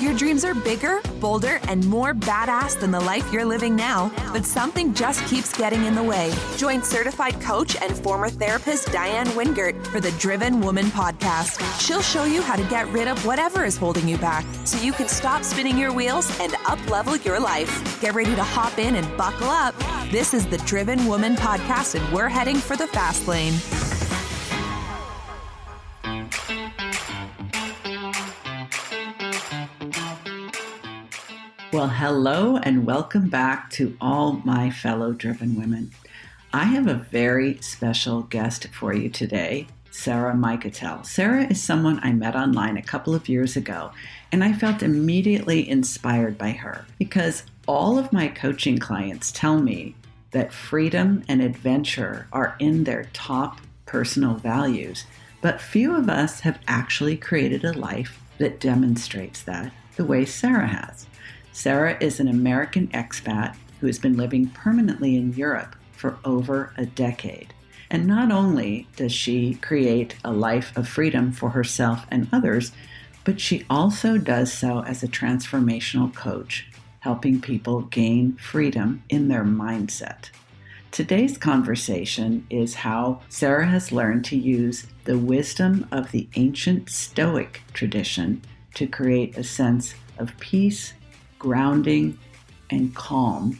Your dreams are bigger, bolder, and more badass than the life you're living now, but something just keeps getting in the way. Join certified coach and former therapist Diann for the Driven Woman podcast. She'll show you how to get rid of whatever is holding you back so you can stop spinning your wheels and up-level your life. Get ready to hop in and buckle up. This is the Driven Woman podcast, and we're heading for the fast lane. Well, hello and welcome back to all my fellow driven women. I have a very special guest for you today, Sarah Mikutel. Sarah is someone I met online a couple of years ago, and I felt immediately inspired by her because all of my coaching clients tell me that freedom and adventure are in their top personal values, but few of us have actually created a life that demonstrates that the way Sarah has. Sarah is an American expat who has been living permanently in Europe for over a decade. And not only does she create a life of freedom for herself and others, but she also does so as a transformational coach, helping people gain freedom in their mindset. Today's conversation is how Sarah has learned to use the wisdom of the ancient Stoic tradition to create a sense of peace, grounding, and calm,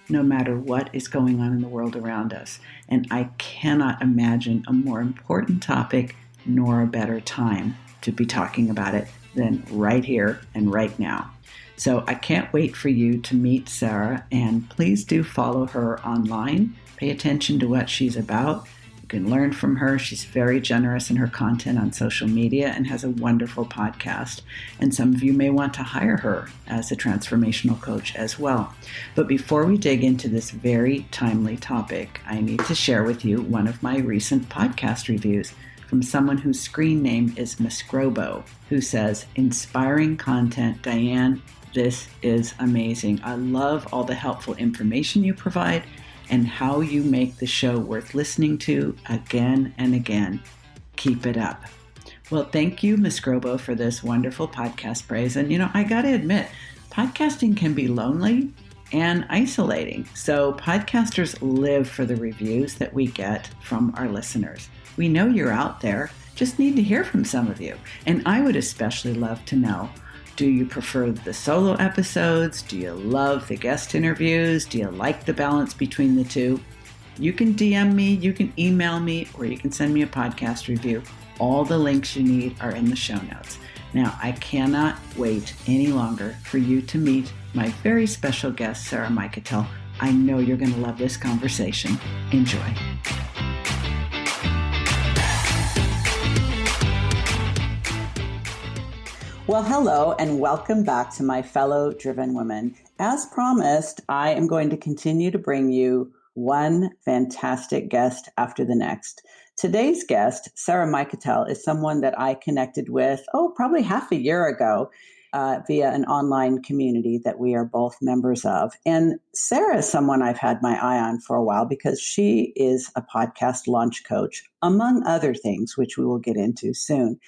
no matter what is going on in the world around us. And I cannot imagine a more important topic nor a better time to be talking about it than right here and right now. So I can't wait for you to meet Sarah, and please do follow her online. Pay attention to what she's about. You can learn from her. She's very generous in her content on social media and has a wonderful podcast. And some of you may want to hire her as a transformational coach as well. But before we dig into this very timely topic, I need to share with you one of my recent podcast reviews from someone whose screen name is mscrobo, who says, "Inspiring content, Diann. This is amazing. I love all the helpful information you provide and how you make the show worth listening to again and again. Keep it up." Well, thank you, mscrobo, for this wonderful podcast praise. And, I got to admit, podcasting can be lonely and isolating. So podcasters live for the reviews that we get from our listeners. We know you're out there, just need to hear from some of you. And I would especially love to know, do you prefer the solo episodes? Do you love the guest interviews? Do you like the balance between the two? You can DM me, you can email me, or you can send me a podcast review. All the links you need are in the show notes. Now, I cannot wait any longer for you to meet my very special guest, Sarah Mikutel. I know you're going to love this conversation. Enjoy. Well, hello, and welcome back to my fellow driven women. As promised, I am going to continue to bring you one fantastic guest after the next. Today's guest, Sarah Mikutel, is someone that I connected with, probably half a year ago via an online community that we are both members of. And Sarah is someone I've had my eye on for a while because she is a podcast launch coach, among other things, which we will get into soon.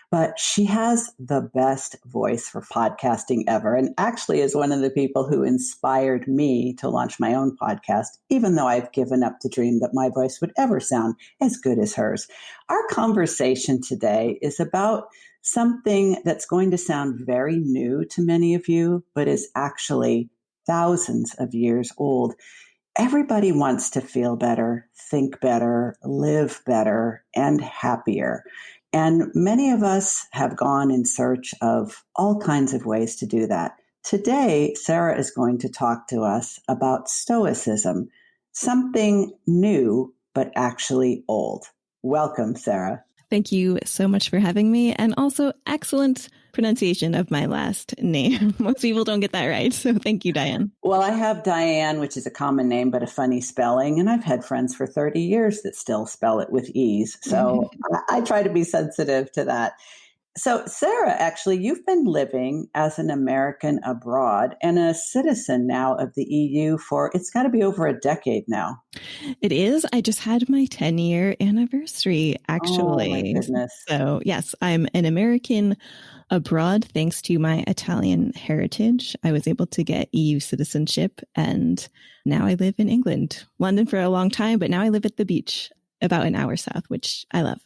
But she has the best voice for podcasting ever, and actually is one of the people who inspired me to launch my own podcast, even though I've given up the dream that my voice would ever sound as good as hers. Our conversation today is about something that's going to sound very new to many of you, but is actually thousands of years old. Everybody wants to feel better, think better, live better, and happier. And many of us have gone in search of all kinds of ways to do that. Today, Sarah is going to talk to us about Stoicism, something new, but actually old. Welcome, Sarah. Thank you so much for having me, and also excellent pronunciation of my last name. Most people don't get that right, so thank you, Diann. Well, I have Diann, which is a common name, but a funny spelling, and I've had friends for 30 years that still spell it with ease, so I try to be sensitive to that. So, Sarah, actually, you've been living as an American abroad and a citizen now of the EU for it's got to be over a decade now. It is. I just had my 10-year anniversary, Oh, my actually. goodness. So, yes, I'm an American abroad thanks to my Italian heritage. I was able to get EU citizenship, and now I live in England, London for a long time, but now I live at the beach about an hour south, which I love.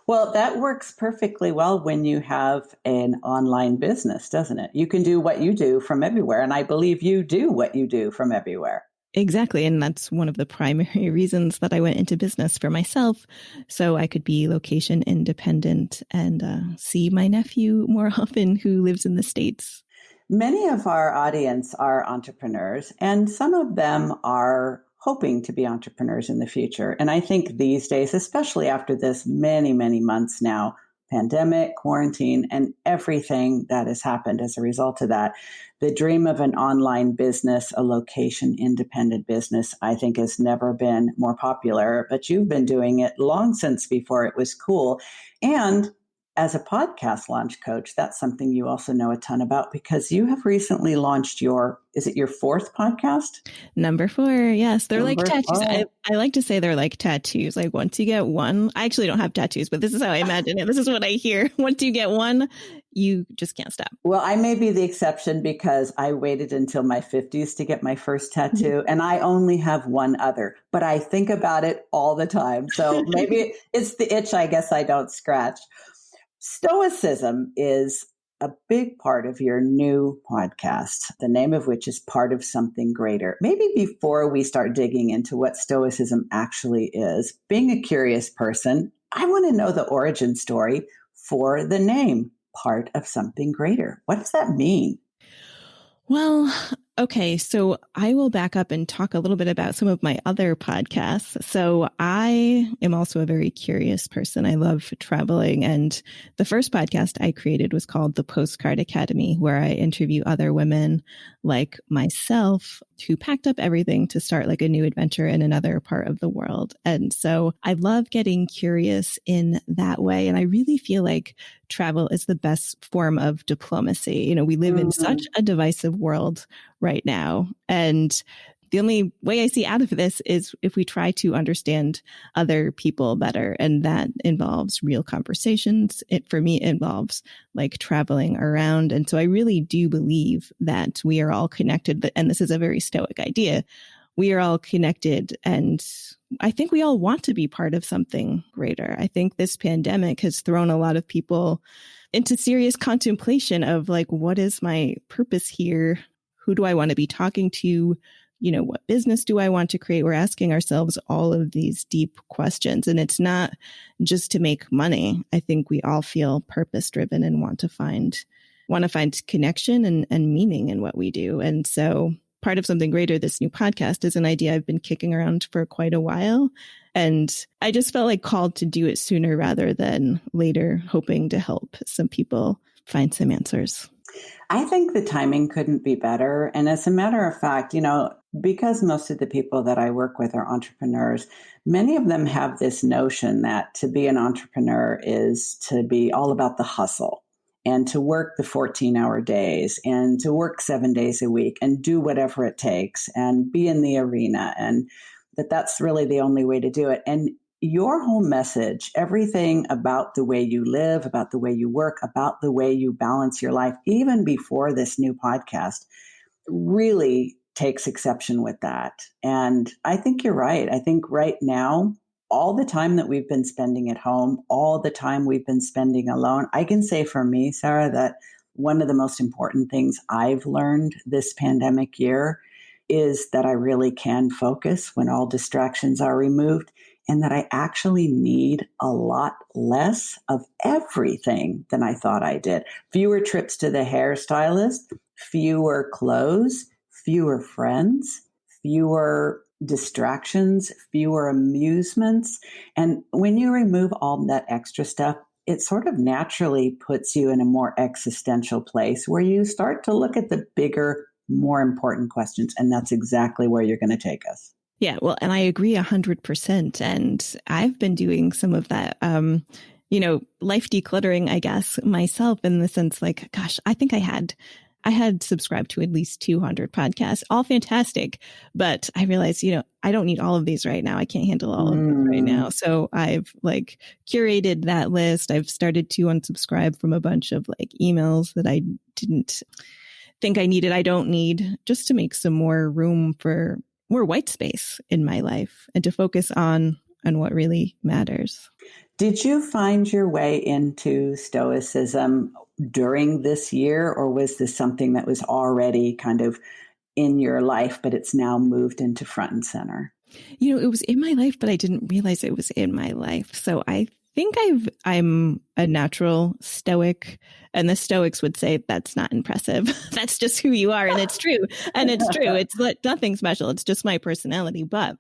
Well, that works perfectly well when you have an online business, doesn't it? You can do what you do from everywhere. And I believe you do what you do from everywhere. Exactly. And that's one of the primary reasons that I went into business for myself. So I could be location independent and see my nephew more often who lives in the States. Many of our audience are entrepreneurs, and some of them are hoping to be entrepreneurs in the future. And I think these days, especially after this many, many months now, pandemic, quarantine, and everything that has happened as a result of that, the dream of an online business, a location independent business, I think has never been more popular. But you've been doing it long since before it was cool. And as a podcast launch coach, that's something you also know a ton about because you have recently launched is it your fourth podcast? Number 4. Yes. They're like tattoos. Oh. I like to say they're like tattoos. Like once you get one, I actually don't have tattoos, but this is how I imagine it. This is what I hear. Once you get one, you just can't stop. Well, I may be the exception because I waited until my 50s to get my first tattoo, and I only have one other, but I think about it all the time. So maybe it's the itch I guess I don't scratch. Stoicism is a big part of your new podcast, the name of which is Part of Something Greater. Maybe before we start digging into what Stoicism actually is, being a curious person, I want to know the origin story for the name Part of Something Greater. What does that mean? Well, okay, so I will back up and talk a little bit about some of my other podcasts. So I am also a very curious person. I love traveling. And the first podcast I created was called The Postcard Academy, where I interview other women like myself who packed up everything to start like a new adventure in another part of the world. And so I love getting curious in that way. And I really feel like travel is the best form of diplomacy. You know, we live in such a divisive world right now. And the only way I see out of this is if we try to understand other people better. And that involves real conversations. For me, it involves like traveling around. And so I really do believe that we are all connected. And this is a very Stoic idea. We are all connected. And I think we all want to be part of something greater. I think this pandemic has thrown a lot of people into serious contemplation of like, what is my purpose here? Who do I want to be talking to? You know, what business do I want to create? We're asking ourselves all of these deep questions. And it's not just to make money. I think we all feel purpose driven and want to find connection and meaning in what we do. And so Part of Something Greater, this new podcast, is an idea I've been kicking around for quite a while. And I just felt like called to do it sooner rather than later, hoping to help some people find some answers. I think the timing couldn't be better. And as a matter of fact, you know, because most of the people that I work with are entrepreneurs, many of them have this notion that to be an entrepreneur is to be all about the hustle and to work the 14-hour days and to work 7 days a week and do whatever it takes and be in the arena, and that's really the only way to do it. And your whole message, everything about the way you live, about the way you work, about the way you balance your life, even before this new podcast, really takes exception with that. And I think you're right. I think right now, all the time that we've been spending at home, all the time we've been spending alone, I can say for me, Sarah, that one of the most important things I've learned this pandemic year is that I really can focus when all distractions are removed, and that I actually need a lot less of everything than I thought I did. Fewer trips to the hairstylist, fewer clothes, fewer friends, fewer distractions, fewer amusements. And when you remove all that extra stuff, it sort of naturally puts you in a more existential place where you start to look at the bigger, more important questions. And that's exactly where you're going to take us. Yeah, well, and I agree 100%. And I've been doing some of that life decluttering, I guess, myself in the sense like, gosh, I think I had subscribed to at least 200 podcasts, all fantastic. But I realized, I don't need all of these right now. I can't handle all of them right now. So I've curated that list. I've started to unsubscribe from a bunch of emails that I didn't think I needed. I don't need, just to make some more room for more white space in my life and to focus on what really matters. Did you find your way into Stoicism during this year, or was this something that was already kind of in your life, but it's now moved into front and center? It was in my life, but I didn't realize it was in my life. So I think I'm a natural Stoic, and the Stoics would say that's not impressive. That's just who you are. And it's true. It's nothing special. It's just my personality. But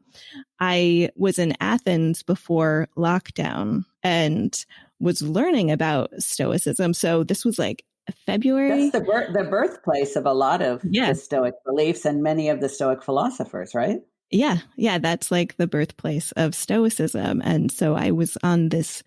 I was in Athens before lockdown and was learning about Stoicism. So this was February. That's the birthplace of a lot of the Stoic beliefs and many of the Stoic philosophers, right? Yeah. That's the birthplace of Stoicism. And so I was on this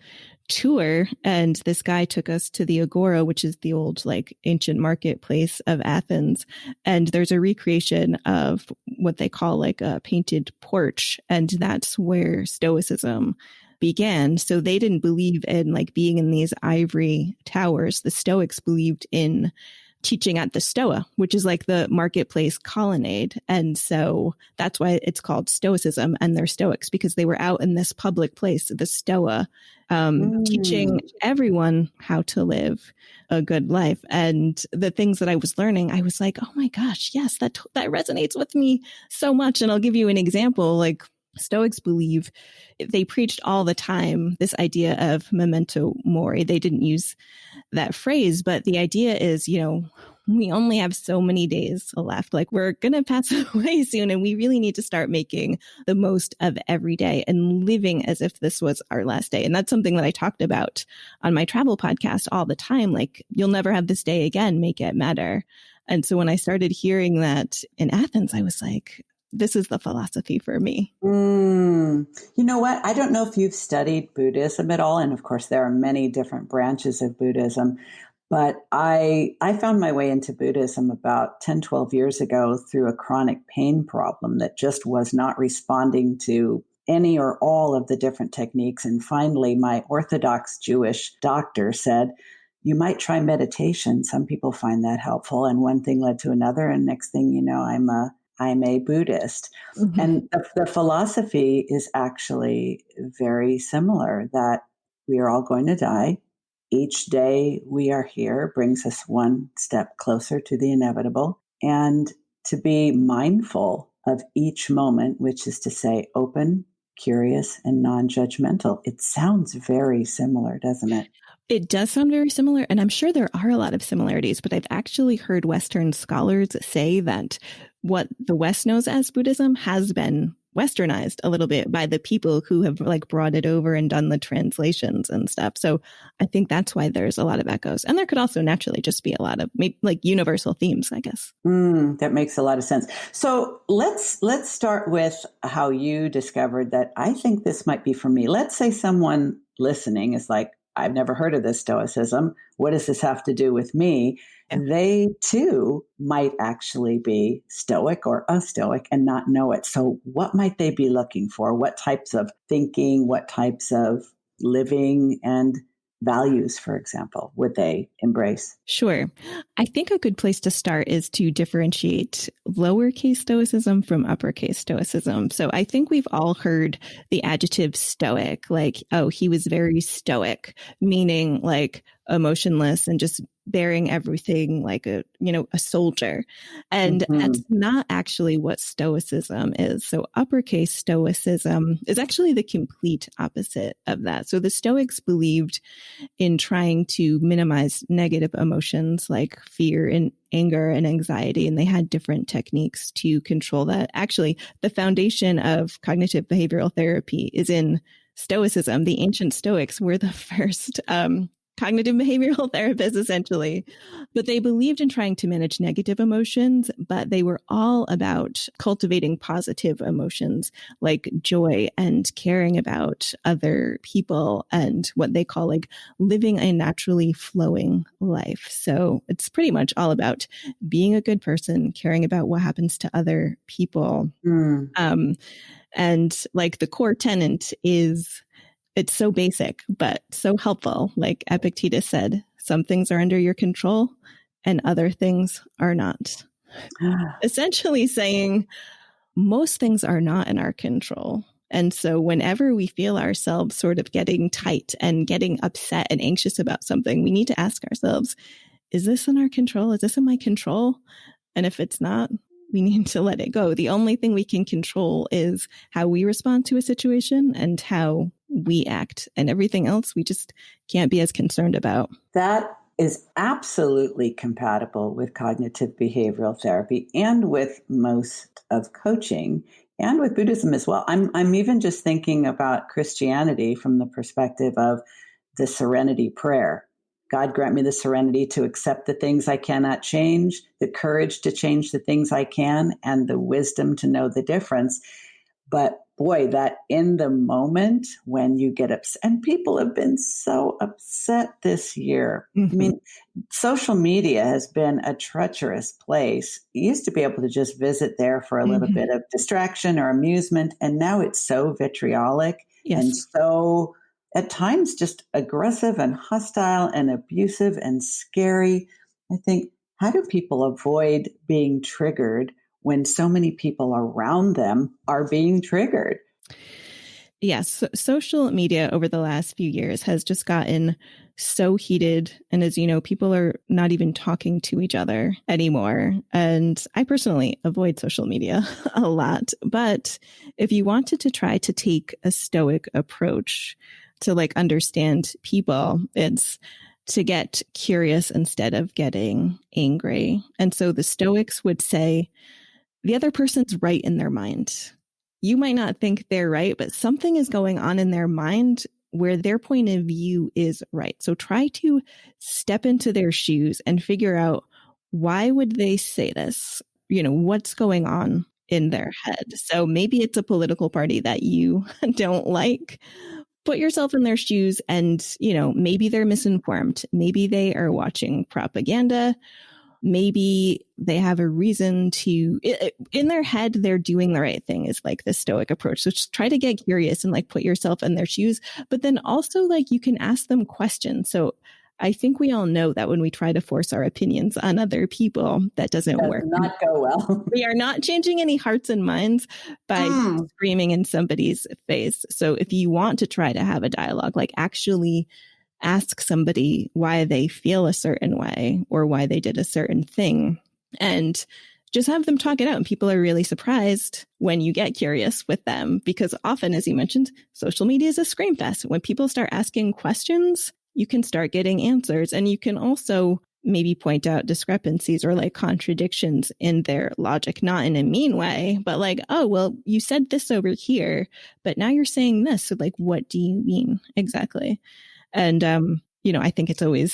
tour and this guy took us to the Agora, which is the old ancient marketplace of Athens. And there's a recreation of what they call a painted porch. And that's where Stoicism began. So they didn't believe in being in these ivory towers. The Stoics believed in teaching at the Stoa, which is the marketplace colonnade. And so that's why it's called Stoicism, and they're Stoics because they were out in this public place, the Stoa, teaching everyone how to live a good life. And the things that I was learning, I was like, oh my gosh, yes, that resonates with me so much. And I'll give you an example. Stoics believe, they preached all the time this idea of memento mori. They didn't use that phrase, but the idea is, we only have so many days left. We're going to pass away soon, and we really need to start making the most of every day and living as if this was our last day. And that's something that I talked about on my travel podcast all the time. You'll never have this day again, make it matter. And so when I started hearing that in Athens, I was like, this is the philosophy for me. You know what? I don't know if you've studied Buddhism at all. And of course, there are many different branches of Buddhism. But I found my way into Buddhism about 10, 12 years ago through a chronic pain problem that just was not responding to any or all of the different techniques. And finally, my Orthodox Jewish doctor said, you might try meditation. Some people find that helpful. And one thing led to another. And next thing you know, I'm a Buddhist. Mm-hmm. And the philosophy is actually very similar, that we are all going to die. Each day we are here brings us one step closer to the inevitable. And to be mindful of each moment, which is to say open, curious, and non-judgmental. It sounds very similar, doesn't it? It does sound very similar, and I'm sure there are a lot of similarities, but I've actually heard Western scholars say that what the West knows as Buddhism has been Westernized a little bit by the people who have brought it over and done the translations and stuff. So I think that's why there's a lot of echoes. And there could also naturally just be a lot of universal themes, I guess. That makes a lot of sense. So let's start with how you discovered that I think this might be for me. Let's say someone listening is like, I've never heard of this Stoicism. What does this have to do with me? And they too might actually be Stoic or a Stoic and not know it. So what might they be looking for? What types of thinking, what types of living and values, for example, would they embrace? Sure. I think a good place to start is to differentiate lowercase Stoicism from uppercase Stoicism. So I think we've all heard the adjective Stoic, he was very Stoic, meaning emotionless and just bearing everything like a soldier. And that's not actually what Stoicism is. So uppercase Stoicism is actually the complete opposite of that. So the Stoics believed in trying to minimize negative emotions like fear and anger and anxiety, and they had different techniques to control that. Actually, the foundation of cognitive behavioral therapy is in Stoicism. The ancient Stoics were the first cognitive behavioral therapists, essentially. But they believed in trying to manage negative emotions, but they were all about cultivating positive emotions like joy and caring about other people and what they call like living a naturally flowing life. So it's pretty much all about being a good person, caring about what happens to other people. And like the core tenet is, it's so basic, but so helpful. Like Epictetus said, some things are under your control and other things are not. Essentially saying most things are not in our control. And so whenever we feel ourselves sort of getting tight and getting upset and anxious about something, we need to ask ourselves, is this in our control? Is this in my control? And if it's not, we need to let it go. The only thing we can control is how we respond to a situation and how we act. And everything else we just can't be as concerned about. That is absolutely compatible with cognitive behavioral therapy and with most of coaching and with Buddhism as well. I'm even just thinking about Christianity from the perspective of the serenity prayer. God grant me the serenity to accept the things I cannot change, the courage to change the things I can, and the wisdom to know the difference. But boy, that in the moment when you get upset, and people have been so upset this year. I mean, social media has been a treacherous place. You used to be able to just visit there for a little bit of distraction or amusement, and now it's so vitriolic and so at times just aggressive and hostile and abusive and scary. I think, how do people avoid being triggered when so many people around them are being triggered? Yes, social media over the last few years has just gotten so heated. And as you know, people are not even talking to each other anymore. And I personally avoid social media a lot. But if you wanted to try to take a stoic approach to like understand people, it's to get curious instead of getting angry. And so the Stoics would say the other person's right in their mind. You might not think they're right, but something is going on in their mind where their point of view is right. So try to step into their shoes and figure out, why would they say this? You know, what's going on in their head? So maybe it's a political party that you don't like. Put yourself in their shoes and, you know, maybe they're misinformed. Maybe they are watching propaganda. Maybe they have a reason to, in their head, they're doing the right thing is like the Stoic approach. So just try to get curious and like put yourself in their shoes, but then also like you can ask them questions. So I think we all know that when we try to force our opinions on other people, that doesn't work. Does not go well. We are not changing any hearts and minds by screaming in somebody's face. So if you want to try to have a dialogue, like actually ask somebody why they feel a certain way or why they did a certain thing, and just have them talk it out. And people are really surprised when you get curious with them, because often, as you mentioned, social media is a scream fest. When people start asking questions, you can start getting answers, and you can also maybe point out discrepancies or like contradictions in their logic, not in a mean way, but like, oh, well, you said this over here, but now you're saying this. So like, what do you mean exactly? And, you know, I think it's always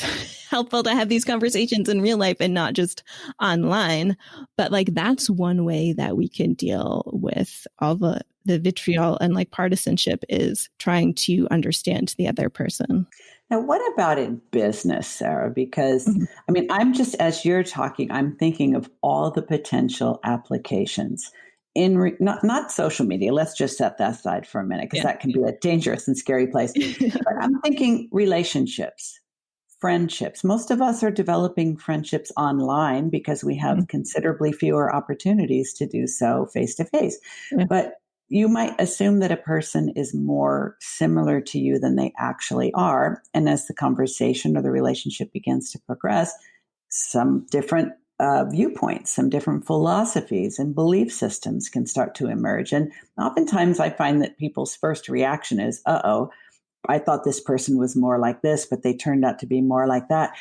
helpful to have these conversations in real life and not just online. But like, that's one way that we can deal with all the vitriol and like partisanship, is trying to understand the other person. Now, what about in business, Sarah? Because, I mean, I'm just, as you're talking, I'm thinking of all the potential applications in not social media. Let's just set that aside for a minute, because that can be a dangerous and scary place. But I'm thinking relationships, friendships. Most of us are developing friendships online because we have considerably fewer opportunities to do so face to face. But you might assume that a person is more similar to you than they actually are. And as the conversation or the relationship begins to progress, some different viewpoints, some different philosophies and belief systems can start to emerge. And oftentimes I find that people's first reaction is, I thought this person was more like this, but they turned out to be more like that.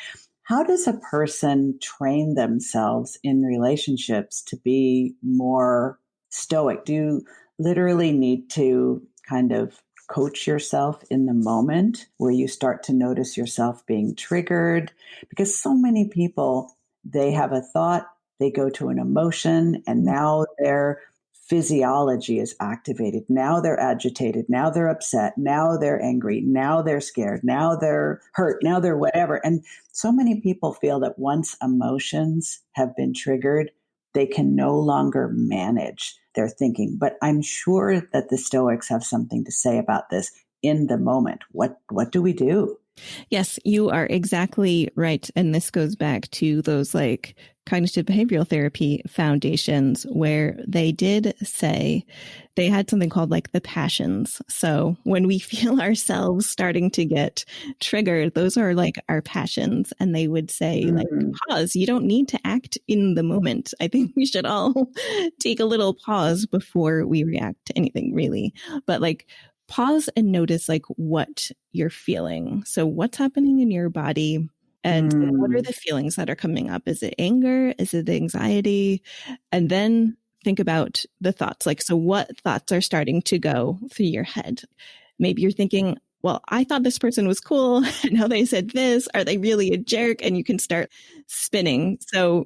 How does a person train themselves in relationships to be more stoic? Do you literally need to kind of coach yourself in the moment where you start to notice yourself being triggered? Because so many people, they have a thought, they go to an emotion, and now their physiology is activated. Now they're agitated. Now they're upset. Now they're angry. Now they're scared. Now they're hurt. Now they're whatever. And so many people feel that once emotions have been triggered, they can no longer manage their thinking. But I'm sure that the Stoics have something to say about this in the moment. What do we do? Yes, you are exactly right. And this goes back to those like cognitive behavioral therapy foundations where they did say they had something called like the passions. So when we feel ourselves starting to get triggered, those are like our passions. And they would say like, pause, you don't need to act in the moment. I think we should all take a little pause before we react to anything really. But like, pause and notice like what you're feeling. So what's happening in your body and what are the feelings that are coming up? Is it anger? Is it anxiety? And then think about the thoughts. Like, so what thoughts are starting to go through your head? Maybe you're thinking, well, I thought this person was cool. Now they said this. Are they really a jerk? And you can start spinning. So,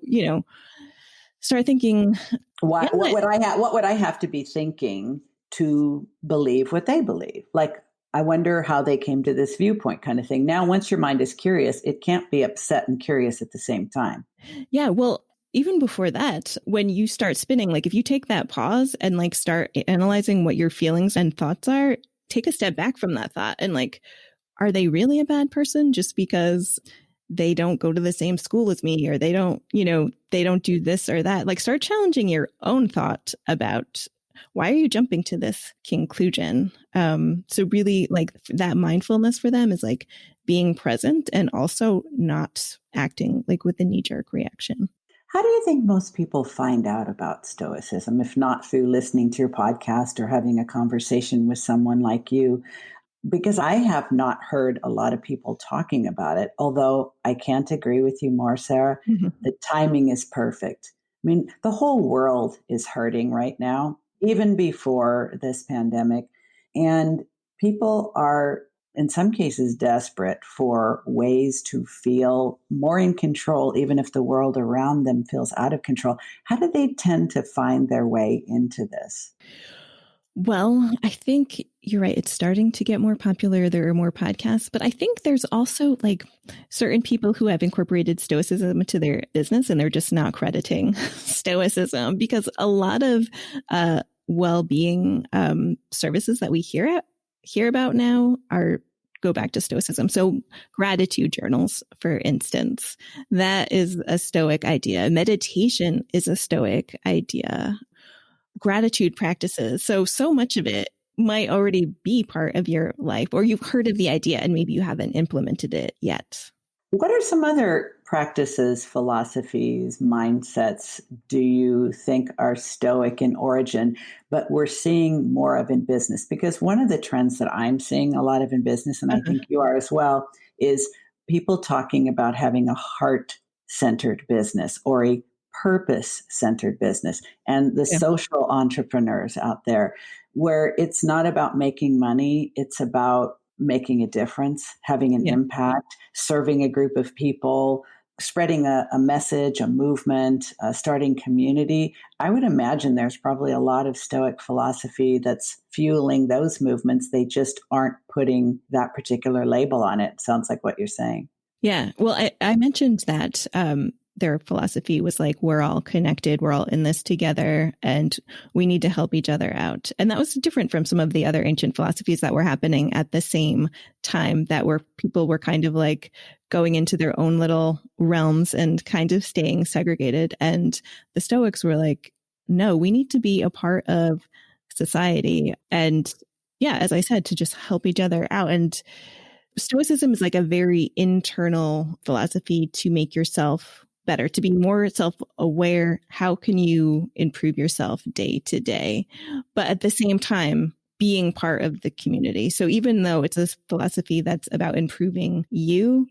start thinking, what would I have to be thinking to believe what they believe? Like, I wonder how they came to this viewpoint kind of thing. Now, once your mind is curious, it can't be upset and curious at the same time. Yeah, well, even before that, when you start spinning, like if you take that pause and like start analyzing what your feelings and thoughts are, take a step back from that thought and like, are they really a bad person just because they don't go to the same school as me or they don't do this or that? Like start challenging your own thought about why are you jumping to this conclusion? So really like that mindfulness for them is like being present and also not acting like with a knee-jerk reaction. How do you think most people find out about Stoicism, if not through listening to your podcast or having a conversation with someone like you? Because I have not heard a lot of people talking about it, although I can't agree with you more, Sarah. Mm-hmm. The timing is perfect. I mean, the whole world is hurting right now, even before this pandemic. And people are, in some cases, desperate for ways to feel more in control, even if the world around them feels out of control. How do they tend to find their way into this? Well, I think you're right. It's starting to get more popular. There are more podcasts, but I think there's also like certain people who have incorporated Stoicism into their business and they're just not crediting Stoicism, because a lot of well-being services that we hear about now go back to Stoicism. So gratitude journals, for instance, that is a Stoic idea. Meditation is a Stoic idea. Gratitude practices. So much of it might already be part of your life, or you've heard of the idea and maybe you haven't implemented it yet. What are some other practices, philosophies, mindsets do you think are Stoic in origin, but we're seeing more of in business? Because one of the trends that I'm seeing a lot of in business, and I think you are as well, is people talking about having a heart-centered business or a purpose-centered business, and the social entrepreneurs out there, where it's not about making money, it's about making a difference, having an impact, serving a group of people, spreading a message, a movement, starting community. I would imagine there's probably a lot of Stoic philosophy that's fueling those movements. They just aren't putting that particular label on it. Sounds like what you're saying. Yeah. Well, I mentioned that their philosophy was like, we're all connected, we're all in this together, and we need to help each other out. And that was different from some of the other ancient philosophies that were happening at the same time, that were people were kind of like going into their own little realms and kind of staying segregated. And the Stoics were like, no, we need to be a part of society. And yeah, as I said, to just help each other out. And Stoicism is like a very internal philosophy to make yourself better, to be more self-aware. How can you improve yourself day to day? But at the same time, being part of the community. So even though it's a philosophy that's about improving you,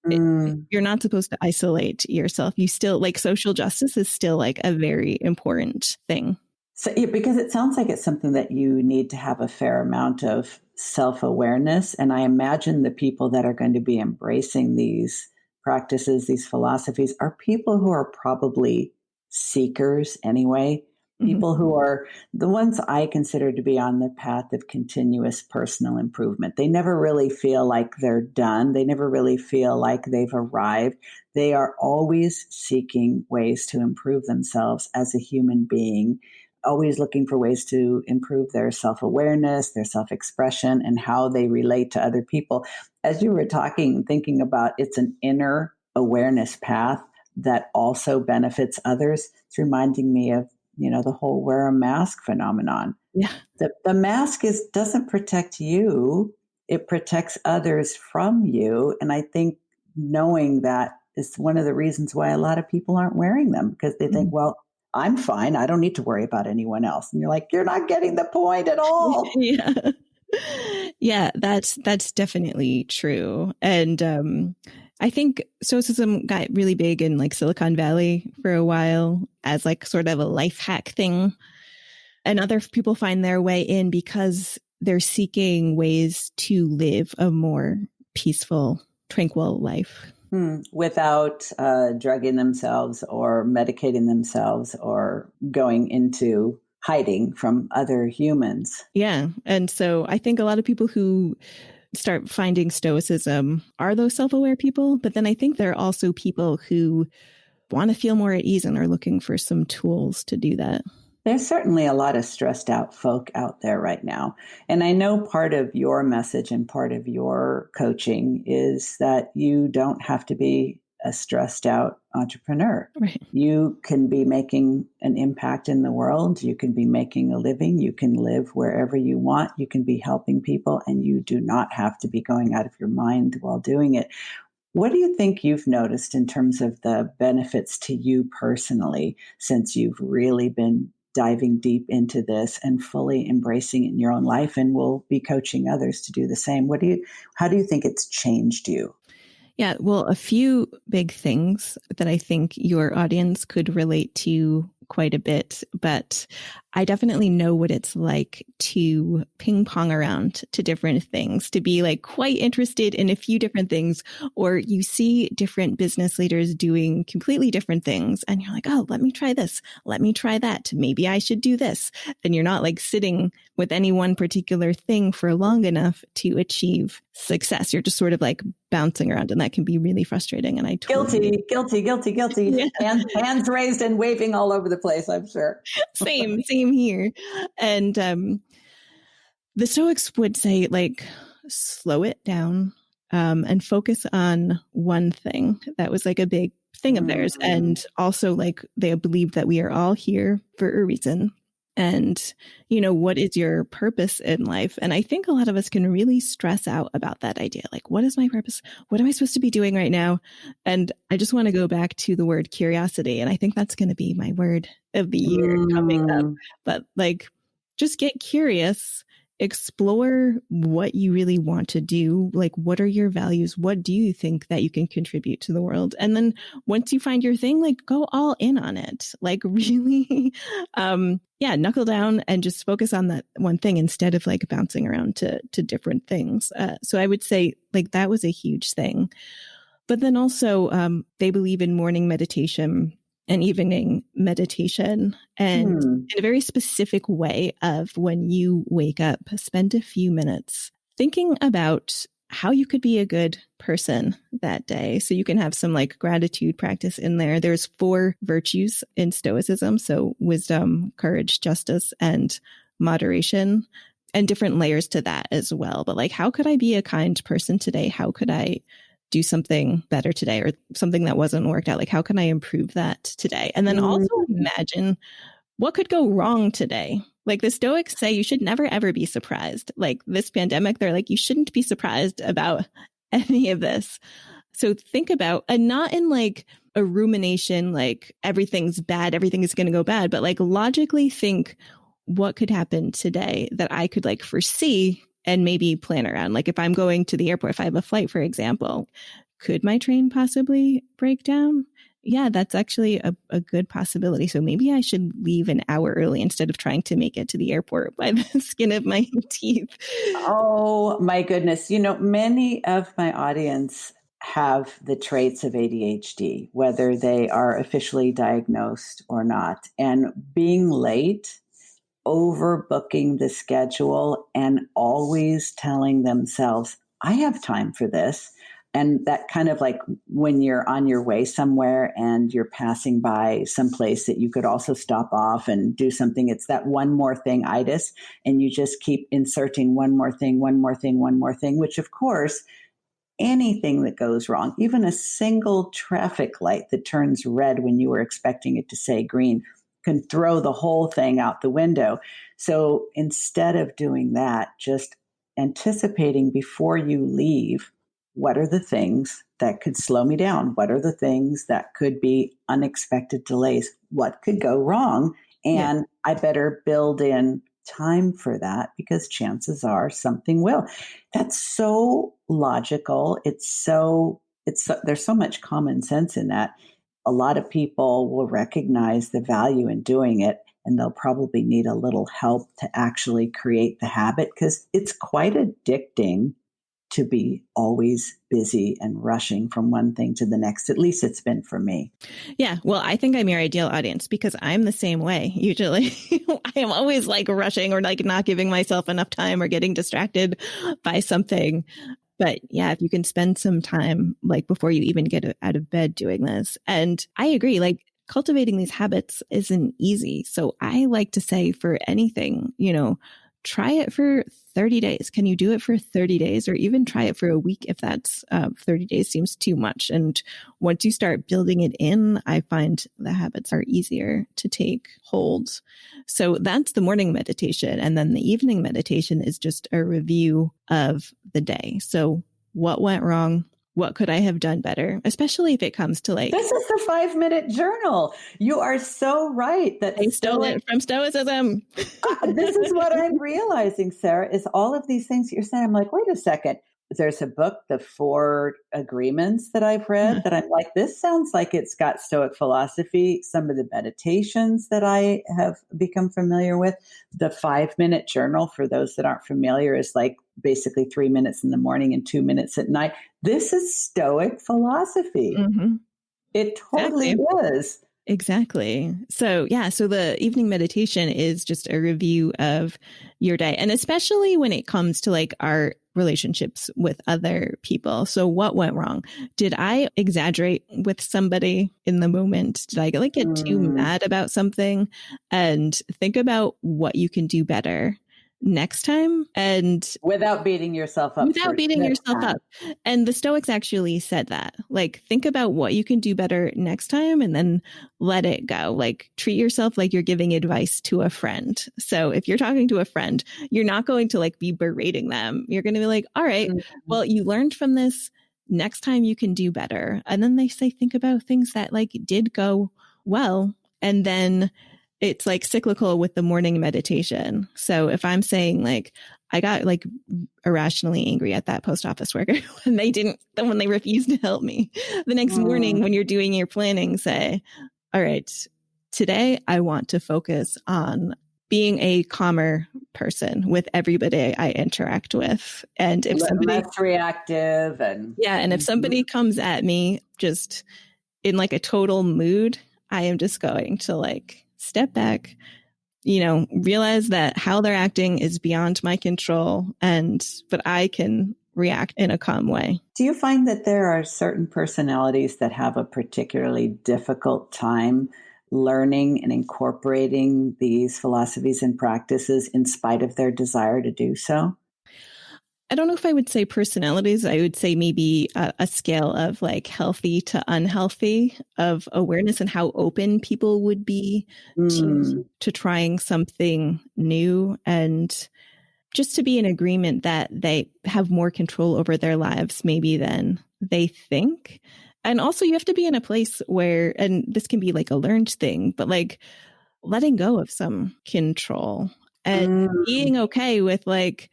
you're not supposed to isolate yourself. You still, like, social justice is still like a very important thing. So, because it sounds like it's something that you need to have a fair amount of self-awareness. And I imagine the people that are going to be embracing these practices, these philosophies, are people who are probably seekers anyway. People who are the ones I consider to be on the path of continuous personal improvement. They never really feel like they're done. They never really feel like they've arrived. They are always seeking ways to improve themselves as a human being, always looking for ways to improve their self-awareness, their self-expression, and how they relate to other people. As you were talking, thinking about it's an inner awareness path that also benefits others, it's reminding me of the whole wear a mask phenomenon. Yeah. The mask doesn't protect you. It protects others from you. And I think knowing that is one of the reasons why a lot of people aren't wearing them, because they think, well, I'm fine. I don't need to worry about anyone else. And you're like, you're not getting the point at all. Yeah. Yeah, that's definitely true. And I think Stoicism got really big in like Silicon Valley for a while as like sort of a life hack thing. And other people find their way in because they're seeking ways to live a more peaceful, tranquil life. Without drugging themselves or medicating themselves or going into hiding from other humans. Yeah. And so I think a lot of people who start finding Stoicism are those self-aware people. But then I think there are also people who want to feel more at ease and are looking for some tools to do that. There's certainly a lot of stressed out folk out there right now. And I know part of your message and part of your coaching is that you don't have to be a stressed out entrepreneur. Right. You can be making an impact in the world. You can be making a living. You can live wherever you want. You can be helping people, and you do not have to be going out of your mind while doing it. What do you think you've noticed in terms of the benefits to you personally since you've really been diving deep into this and fully embracing it in your own life, and will be coaching others to do the same? How do you think it's changed you? Yeah, well, a few big things that I think your audience could relate to quite a bit, but I definitely know what it's like to ping pong around to different things, to be like quite interested in a few different things, or you see different business leaders doing completely different things and you're like, oh, let me try this. Let me try that. Maybe I should do this. And you're not like sitting with any one particular thing for long enough to achieve success. You're just sort of like bouncing around, and that can be really frustrating. And I Guilty. Yeah. Hands raised and waving all over the place, I'm sure. Same here. And the Stoics would say, like, slow it down and focus on one thing. That was like a big thing of theirs. And also, like, they believed that we are all here for a reason. And, what is your purpose in life? And I think a lot of us can really stress out about that idea. Like, what is my purpose? What am I supposed to be doing right now? And I just want to go back to the word curiosity. And I think that's going to be my word of the year coming up. But like, just get curious, explore what you really want to do. Like, what are your values? What do you think that you can contribute to the world? And then once you find your thing, like, go all in on it. Like, really, knuckle down and just focus on that one thing instead of like bouncing around to different things. So I would say like that was a huge thing. But then also they believe in morning meditation and evening meditation, and in a very specific way of when you wake up, spend a few minutes thinking about how you could be a good person that day. So you can have some like gratitude practice in there. There's 4 virtues in Stoicism. So wisdom, courage, justice, and moderation, and different layers to that as well. But like, how could I be a kind person today? How could I do something better today, or something that wasn't worked out? Like, how can I improve that today? And then also imagine what could go wrong today. Like the Stoics say, you should never, ever be surprised. Like this pandemic, they're like, you shouldn't be surprised about any of this. So think about, and not in like a rumination, like everything's bad, everything is going to go bad, but like logically think, what could happen today that I could like foresee and maybe plan around? Like if I'm going to the airport, if I have a flight, for example, could my train possibly break down? Yeah, that's actually a good possibility. So maybe I should leave an hour early instead of trying to make it to the airport by the skin of my teeth. Oh my goodness. Many of my audience have the traits of ADHD, whether they are officially diagnosed or not. And being late, overbooking the schedule, and always telling themselves, I have time for this. And that kind of like when you're on your way somewhere and you're passing by some place that you could also stop off and do something. It's that one more thing itis. And you just keep inserting one more thing, one more thing, one more thing, which of course, anything that goes wrong, even a single traffic light that turns red when you were expecting it to say green, can throw the whole thing out the window. So instead of doing that, just anticipating before you leave, what are the things that could slow me down? What are the things that could be unexpected delays? What could go wrong? And I better build in time for that because chances are something will. That's so logical. There's so much common sense in that. A lot of people will recognize the value in doing it, and they'll probably need a little help to actually create the habit because it's quite addicting to be always busy and rushing from one thing to the next. At least it's been for me. Yeah. Well, I think I'm your ideal audience because I'm the same way. Usually I am always like rushing or like not giving myself enough time or getting distracted by something. But yeah, if you can spend some time like before you even get out of bed doing this. And I agree, like cultivating these habits isn't easy. So I like to say for anything, try it for 30 days. Can you do it for 30 days or even try it for a week if that's 30 days seems too much? And once you start building it in, I find the habits are easier to take hold. So that's the morning meditation. And then the evening meditation is just a review of the day. So what went wrong? What could I have done better? Especially if it comes to like... This is the 5-minute journal. You are so right. That I stole it from Stoicism. This is what I'm realizing, Sarah, is all of these things that you're saying. I'm like, wait a second. There's a book, The 4 Agreements, that I've read that I'm like, this sounds like it's got Stoic philosophy. Some of the meditations that I have become familiar with. The 5-minute journal, for those that aren't familiar, is like basically 3 minutes in the morning and 2 minutes at night. This is Stoic philosophy. Mm-hmm. It totally is. Exactly. So so the evening meditation is just a review of your day. And especially when it comes to like our relationships with other people. So what went wrong? Did I exaggerate with somebody in the moment? Did I get too mad about something? And think about what you can do better next time, and without beating yourself up. And the Stoics actually said that, like, think about what you can do better next time and then let it go. Like, treat yourself like you're giving advice to a friend. So if you're talking to a friend, you're not going to like be berating them. You're going to be like, all right, well, you learned from this. Next time you can do better. And then they say, think about things that like did go well. And then it's like cyclical with the morning meditation. So if I'm saying like, I got like irrationally angry at that post office worker when they refused to help me. The next morning when you're doing your planning, say, all right, today I want to focus on being a calmer person with everybody I interact with. And if somebody less reactive and if somebody comes at me just in like a total mood, I am just going to like step back, realize that how they're acting is beyond my control, but I can react in a calm way. Do you find that there are certain personalities that have a particularly difficult time learning and incorporating these philosophies and practices in spite of their desire to do so? I don't know if I would say personalities. I would say maybe a scale of like healthy to unhealthy of awareness and how open people would be to trying something new, and just to be in agreement that they have more control over their lives maybe than they think. And also you have to be in a place where, and this can be like a learned thing, but like letting go of some control and being okay with like,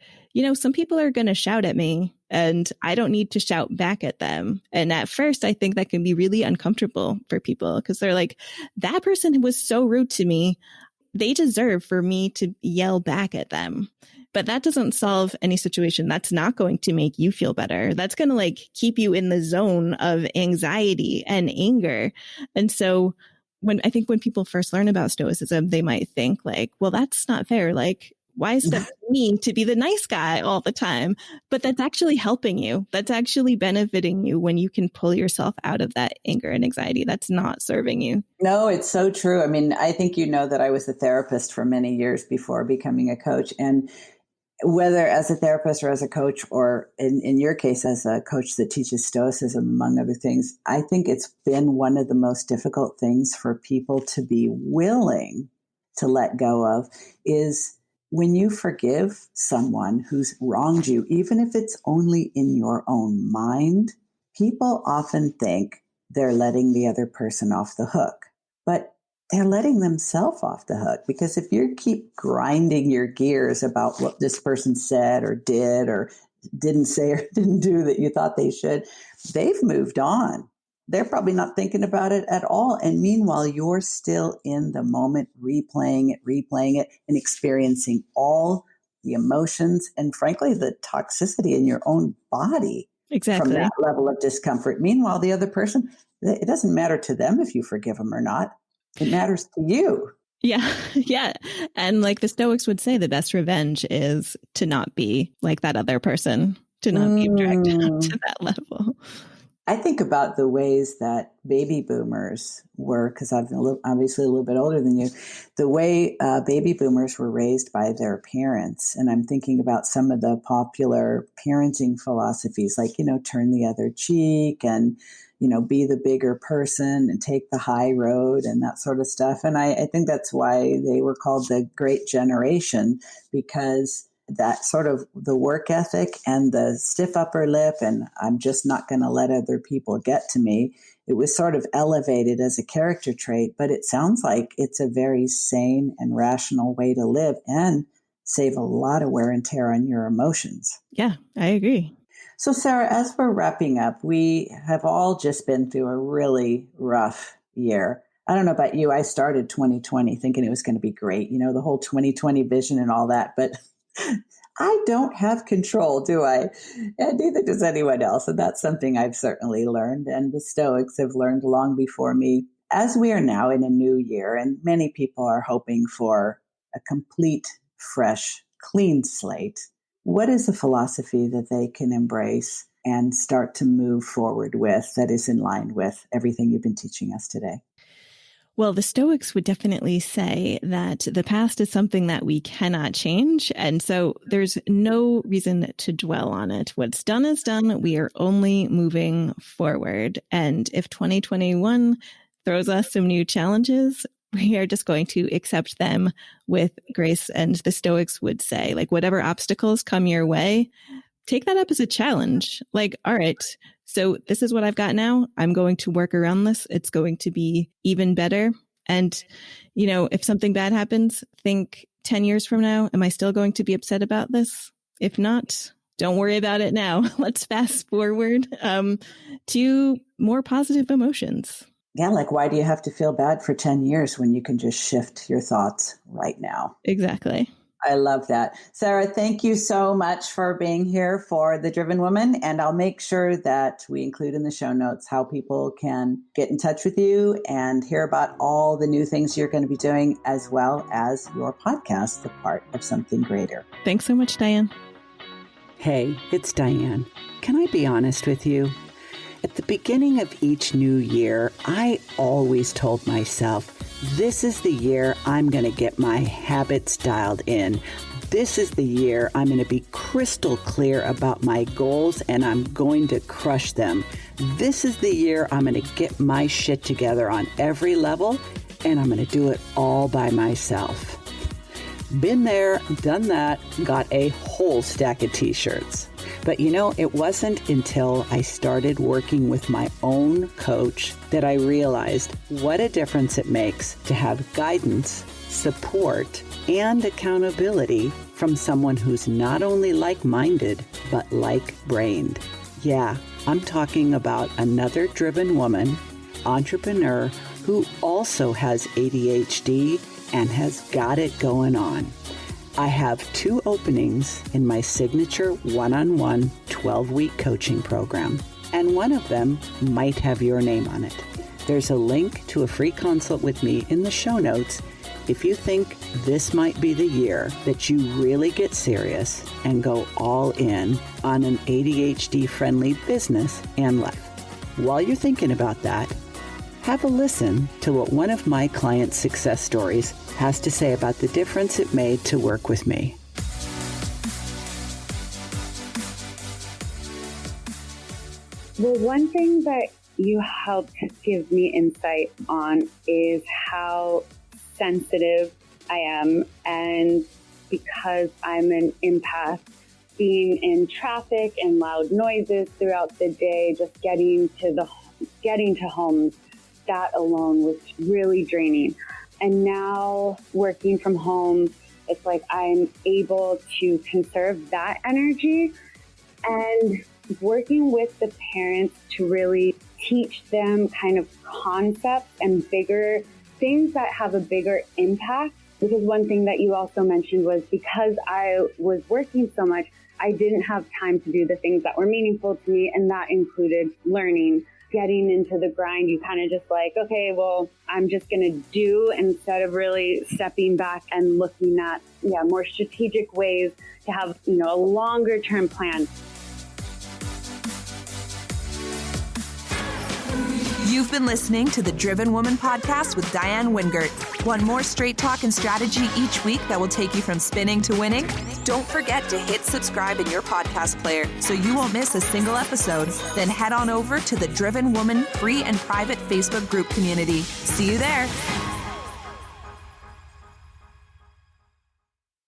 some people are going to shout at me and I don't need to shout back at them. And at first, I think that can be really uncomfortable for people because they're like, that person was so rude to me. They deserve for me to yell back at them. But that doesn't solve any situation. That's not going to make you feel better. That's going to like keep you in the zone of anxiety and anger. And so when people first learn about Stoicism, they might think like, well, that's not fair. Like, why is it me to be the nice guy all the time? But that's actually helping you. That's actually benefiting you when you can pull yourself out of that anger and anxiety. That's not serving you. No, it's so true. I mean, I think that I was a therapist for many years before becoming a coach. And whether as a therapist or as a coach, or in your case, as a coach that teaches Stoicism, among other things, I think it's been one of the most difficult things for people to be willing to let go of is when you forgive someone who's wronged you, even if it's only in your own mind, people often think they're letting the other person off the hook. But they're letting themselves off the hook, because if you keep grinding your gears about what this person said or didn't say or didn't do that you thought they should, they've moved on. They're probably not thinking about it at all. And meanwhile, you're still in the moment, replaying it, and experiencing all the emotions and, frankly, the toxicity in your own body. Exactly. From that level of discomfort. Meanwhile, the other person, it doesn't matter to them if you forgive them or not. It matters to you. Yeah. Yeah. And like the Stoics would say, the best revenge is to not be like that other person, to not be dragged up to that level. I think about the ways that baby boomers were, because I'm obviously a little bit older than you, the way baby boomers were raised by their parents. And I'm thinking about some of the popular parenting philosophies, like, turn the other cheek and, be the bigger person and take the high road and that sort of stuff. And I think that's why they were called the Great Generation, because that sort of the work ethic and the stiff upper lip and I'm just not going to let other people get to me, it was sort of elevated as a character trait. But it sounds like it's a very sane and rational way to live and save a lot of wear and tear on your emotions. Yeah, I agree. So, Sarah, as we're wrapping up, we have all just been through a really rough year. I don't know about you. I started 2020 thinking it was going to be great, the whole 2020 vision and all that. But I don't have control, do I? And neither does anyone else. And that's something I've certainly learned. And the Stoics have learned long before me. As we are now in a new year, and many people are hoping for a complete, fresh, clean slate, what is a philosophy that they can embrace and start to move forward with that is in line with everything you've been teaching us today? Well, the Stoics would definitely say that the past is something that we cannot change. And so there's no reason to dwell on it. What's done is done. We are only moving forward. And if 2021 throws us some new challenges, we are just going to accept them with grace. And the Stoics would say, like, whatever obstacles come your way, take that up as a challenge. Like, all right, so this is what I've got now. I'm going to work around this. It's going to be even better. And, if something bad happens, think 10 years from now, am I still going to be upset about this? If not, don't worry about it now. Let's fast forward to more positive emotions. Yeah, like why do you have to feel bad for 10 years when you can just shift your thoughts right now? Exactly. I love that. Sarah, thank you so much for being here for The Driven Woman. And I'll make sure that we include in the show notes how people can get in touch with you and hear about all the new things you're going to be doing, as well as your podcast, The Part of Something Greater. Thanks so much, Diann. Hey, it's Diann. Can I be honest with you? At the beginning of each new year, I always told myself, this is the year I'm going to get my habits dialed in. This is the year I'm going to be crystal clear about my goals and I'm going to crush them. This is the year I'm going to get my shit together on every level and I'm going to do it all by myself. Been there, done that, got a whole stack of t-shirts. But it wasn't until I started working with my own coach that I realized what a difference it makes to have guidance support, and accountability from someone who's not only like-minded, but like-brained. Yeah, I'm talking about another driven woman, entrepreneur, who also has ADHD and has got it going on. I have 2 openings in my signature one-on-one 12-week coaching program, and one of them might have your name on it. There's a link to a free consult with me in the show notes if you think this might be the year that you really get serious and go all in on an ADHD-friendly business and life. While you're thinking about that, have a listen to what one of my clients' success stories has to say about the difference it made to work with me. Well, one thing that you helped give me insight on is how sensitive I am, and because I'm an empath, being in traffic and loud noises throughout the day, just getting to homes, that alone was really draining. And now working from home, it's like I'm able to conserve that energy, and working with the parents to really teach them kind of concepts and bigger things that have a bigger impact. Because one thing that you also mentioned was, because I was working so much, I didn't have time to do the things that were meaningful to me. And that included learning, getting into the grind. You kind of just like, okay, well, I'm just going to do, instead of really stepping back and looking at, more strategic ways to have, a longer term plan. You've been listening to the Driven Woman podcast with Diann Wingert. Want more straight talk and strategy each week that will take you from spinning to winning? Don't forget to hit subscribe in your podcast player so you won't miss a single episode. Then head on over to the Driven Woman free and private Facebook group community. See you there.